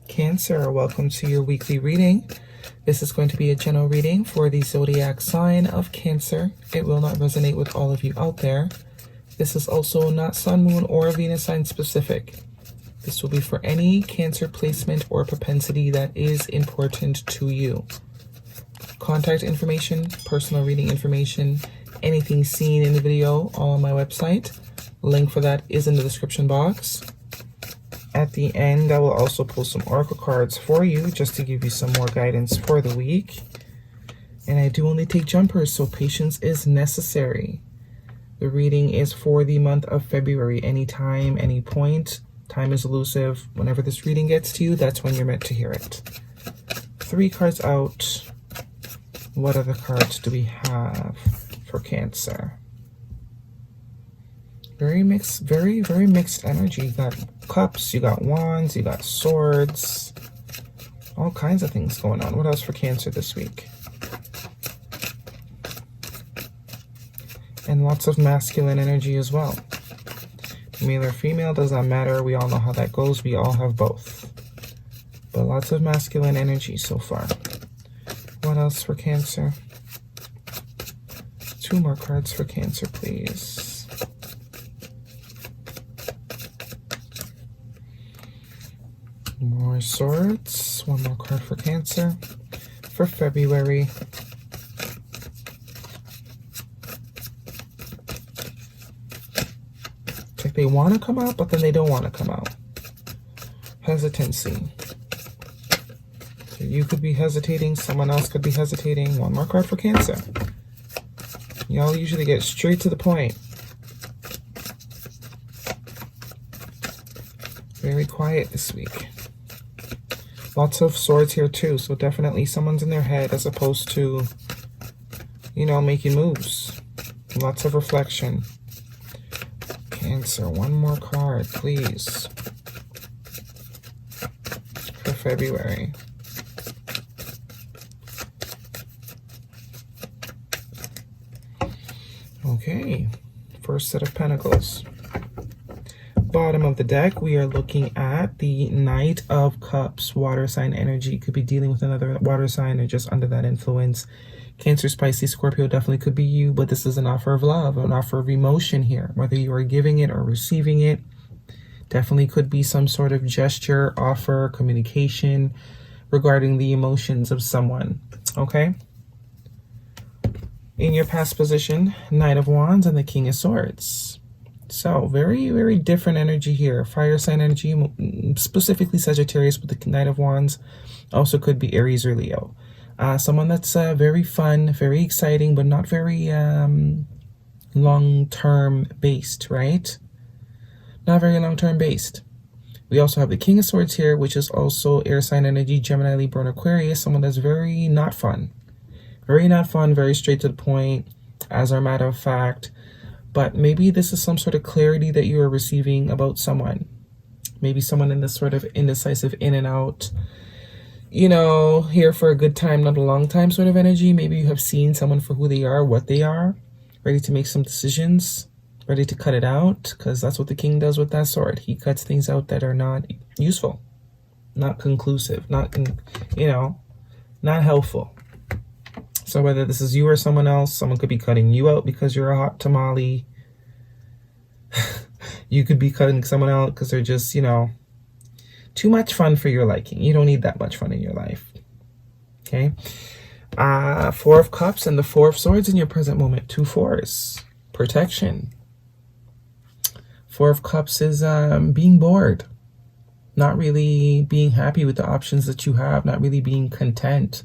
Cancer, welcome to your weekly reading. This is going to be a general reading for the zodiac sign of Cancer. It will not resonate with all of you out there. This is also not Sun, Moon, or Venus sign specific. This will be for any Cancer placement or propensity that is important to you. Contact information, personal reading information, anything seen in the video, all on my website. Link for that is in the description box. At the end, I will also pull some oracle cards for you just to give you some more guidance for the week. And I do only take jumpers, so patience is necessary. The reading is for the month of February. Anytime, any point. Time is elusive. Whenever this reading gets to you, that's when you're meant to hear it. 3 cards out. What other cards do we have for Cancer? Very mixed, very mixed energy. You got cups, you got wands, you got swords. All kinds of things going on. What else for Cancer this week? And lots of masculine energy as well. Male or female, does not matter. We all know how that goes. We all have both. But lots of masculine energy so far. What else for Cancer? 2 more cards for Cancer, please. More swords. 1 more card for Cancer for February. It's like they want to come out, but then they don't want to come out. Hesitancy. So you could be hesitating. Someone else could be hesitating. 1 more card for Cancer. Y'all usually get straight to the point. Very quiet this week. Lots of swords here too, so definitely someone's in their head as opposed to, you know, making moves. Lots of reflection. Cancer, 1 more card, please. For February. Okay, first set of pentacles. Bottom of the deck, we are looking at the Knight of Cups, water sign energy. Could be dealing with another water sign or just under that influence. Cancer, Pisces, Scorpio definitely could be you, but this is an offer of love, an offer of emotion here. Whether you are giving it or receiving it, definitely could be some sort of gesture, offer, communication regarding the emotions of someone, okay? In your past position, Knight of Wands and the King of Swords. So very different energy here. Fire sign energy, specifically Sagittarius with the Knight of Wands. Also could be Aries or Leo. Someone that's very fun, very exciting, but not very long-term based, right? Not very long-term based. We also have the King of Swords here, which is also air sign energy, Gemini, Libra, and Aquarius. Someone that's very not fun. Very not fun, very straight to the point, as a matter of fact. But maybe this is some sort of clarity that you are receiving about someone. Maybe someone in this sort of indecisive in and out, you know, here for a good time, not a long time sort of energy. Maybe you have seen someone for who they are, what they are, ready to make some decisions, ready to cut it out, because that's what the king does with that sword. He cuts things out that are not useful, not conclusive, not, you know, not helpful. So whether this is you or someone else, someone could be cutting you out because you're a hot tamale. You could be cutting someone out because they're just, you know, too much fun for your liking. You don't need that much fun in your life. Okay. 4 of Cups and the 4 of Swords in your present moment. 2 4s. Protection. 4 of Cups is being bored. Not really being happy with the options that you have. Not really being content.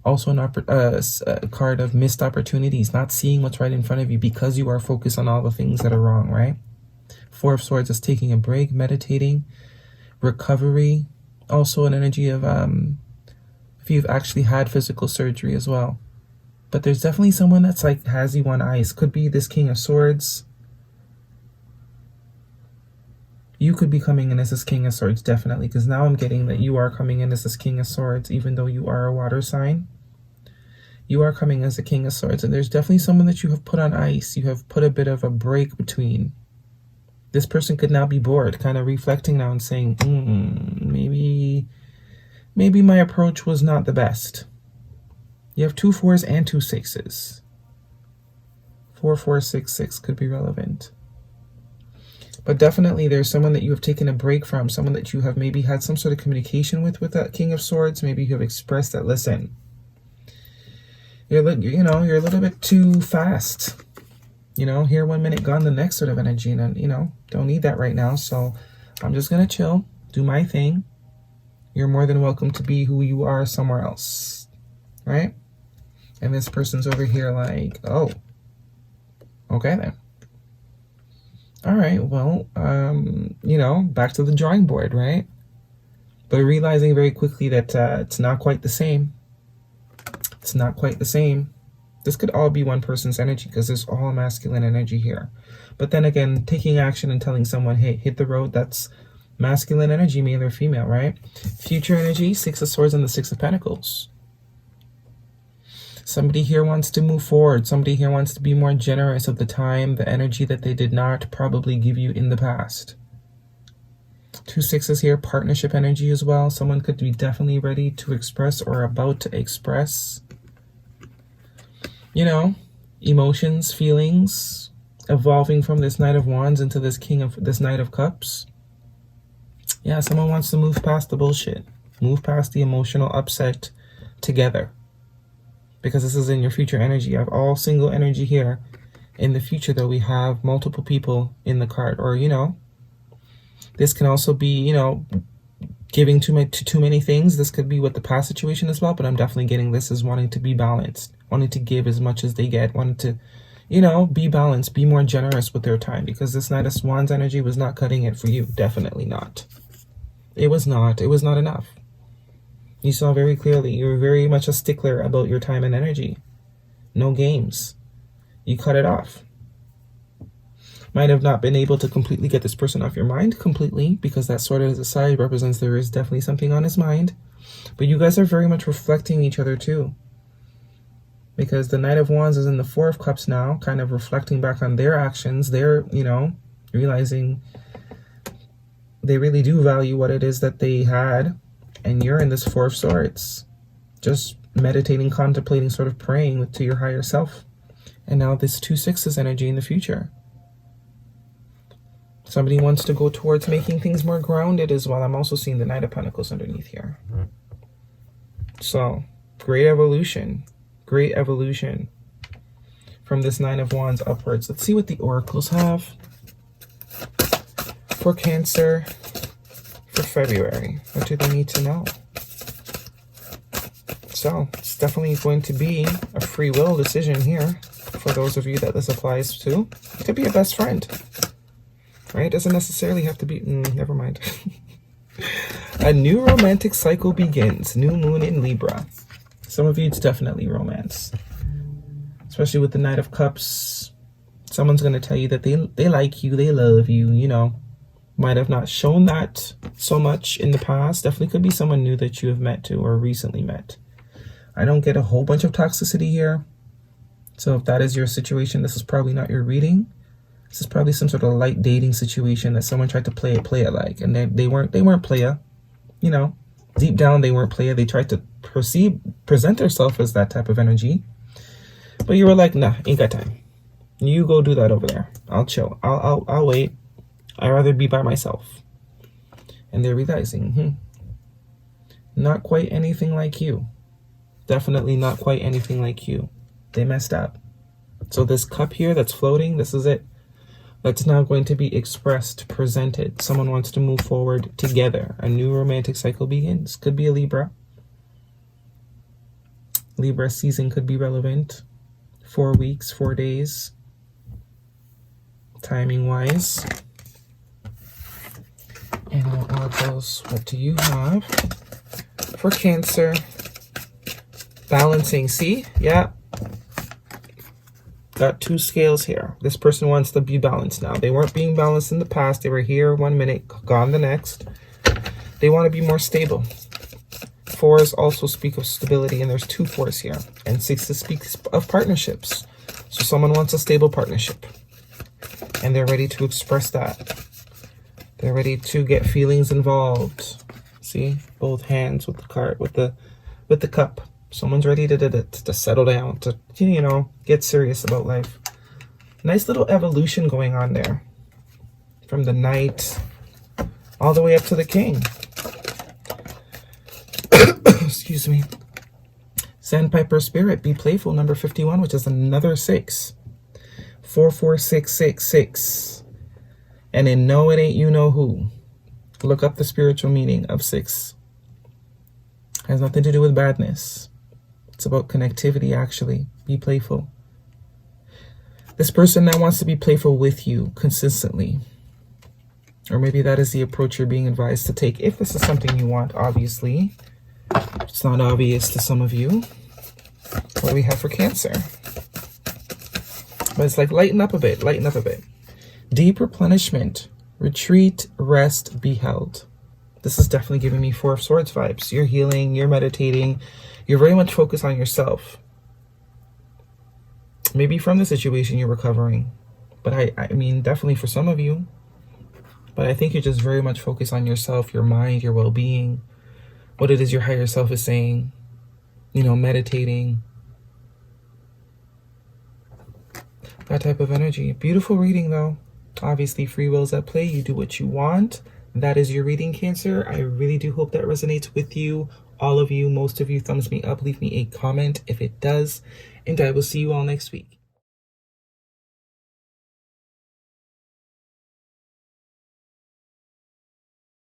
Also a card of missed opportunities, not seeing what's right in front of you because you are focused on all the things that are wrong, right? 4 of Swords is taking a break, meditating, recovery. Also an energy of if you've actually had physical surgery as well. But there's definitely someone that's like has you on ice. Could be this King of Swords. You could be coming in as this King of Swords, definitely, because now I'm getting that you are coming in as this King of Swords, even though you are a water sign. You are coming as a King of Swords, and there's definitely someone that you have put on ice. You have put a bit of a break between. This person could now be bored, kind of reflecting now and saying, maybe maybe my approach was not the best. You have 2 4s and 2 6s. 4 4 6 6 could be relevant. But definitely there's someone that you have taken a break from, someone that you have maybe had some sort of communication with that King of Swords. Maybe you have expressed that, listen, you're a little bit too fast. Here 1 minute, gone the next sort of energy. And, don't need that right now. So I'm just going to chill, do my thing. You're more than welcome to be who you are somewhere else. Right? And this person's over here like, oh, okay then. All right, well, back to the drawing board, right? But realizing very quickly that it's not quite the same. It's not quite the same. This could all be one person's energy because there's all masculine energy here. But then again, taking action and telling someone, hey, hit the road, that's masculine energy, male or female, right? Future energy, 6 of Swords and the 6 of Pentacles. Somebody here wants to move forward. Somebody here wants to be more generous of the time, the energy that they did not probably give you in the past. 2 6s here, partnership energy as well. Someone could be definitely ready to express or about to express, emotions, feelings, evolving from this Knight of Wands into this Knight of Cups. Yeah, someone wants to move past the bullshit, move past the emotional upset together. Because this is in your future energy. You have all single energy here. In the future, though, we have multiple people in the card. Or, this can also be, giving too many things. This could be with the past situation as well. But I'm definitely getting this as wanting to be balanced. Wanting to give as much as they get. Wanting to, be balanced. Be more generous with their time. Because this Knight of Wands energy was not cutting it for you. Definitely not. It was not. It was not enough. You saw very clearly, you're very much a stickler about your time and energy. No games. You cut it off. Might have not been able to completely get this person off your mind completely, because that Sword as a side represents there is definitely something on his mind. But you guys are very much reflecting each other too. Because the Knight of Wands is in the 4 of Cups now, kind of reflecting back on their actions. They're, realizing they really do value what it is that they had. And you're in this 4 of Swords, just meditating, contemplating, sort of praying to your higher self. And now this 2 6s energy in the future. Somebody wants to go towards making things more grounded as well. I'm also seeing the Knight of Pentacles underneath here. So, great evolution. Great evolution from this 9 of Wands upwards. Let's see what the oracles have for Cancer. For February, what do they need to know? So it's definitely going to be a free will decision here for those of you that this applies to. It could be a best friend, right? It doesn't necessarily have to be, never mind. A new romantic cycle begins. New moon in Libra. Some of you, it's definitely romance, especially with the Knight of Cups. Someone's going to tell you that they like you, they love you, Might have not shown that so much in the past. Definitely could be someone new that you have met to or recently met. I don't get a whole bunch of toxicity here. So if that is your situation, this is probably not your reading. This is probably some sort of light dating situation that someone tried to play it like. And they weren't playa. Deep down they weren't playa. They tried to present themselves as that type of energy. But you were like, nah, ain't got time. You go do that over there. I'll chill. I'll wait. I'd rather be by myself. And they're realizing, not quite anything like you. Definitely not quite anything like you. They messed up. So this cup here that's floating, this is it. That's now going to be expressed, presented. Someone wants to move forward together. A new romantic cycle begins. Could be a Libra. Libra season could be relevant. 4 weeks, 4 days. Timing-wise. And oracles, what do you have for Cancer? Balancing, see? Yeah. Got 2 scales here. This person wants to be balanced now. They weren't being balanced in the past. They were here 1 minute, gone the next. They want to be more stable. 4s also speak of stability, and there's 2 4s here. And 6s speak of partnerships. So someone wants a stable partnership. And they're ready to express that. They're ready to get feelings involved. See, both hands with the card, with the cup. Someone's ready to settle down, to, you know, get serious about life. Nice little evolution going on there. From the Knight all the way up to the King. Excuse me. Sandpiper Spirit, be playful, number 51, which is another 6. 44666. And in No It Ain't You Know Who. Look up the spiritual meaning of 6. Has nothing to do with badness. It's about connectivity, actually. Be playful. This person now wants to be playful with you consistently. Or maybe that is the approach you're being advised to take. If this is something you want, obviously. It's not obvious to some of you. What do we have for Cancer? But it's like lighten up a bit, lighten up a bit. Deep replenishment. Retreat, rest, be held. This is definitely giving me Four of Swords vibes. You're healing, you're meditating. You're very much focused on yourself. Maybe from the situation you're recovering. But I mean, definitely for some of you. But I think you're just very much focused on yourself, your mind, your well-being. What it is your higher self is saying. You know, meditating. That type of energy. Beautiful reading, though. Obviously, free will is at play. You do what you want. That is your reading, Cancer. I really do hope that resonates with you. All of you, most of you, thumbs me up. Leave me a comment if it does. And I will see you all next week.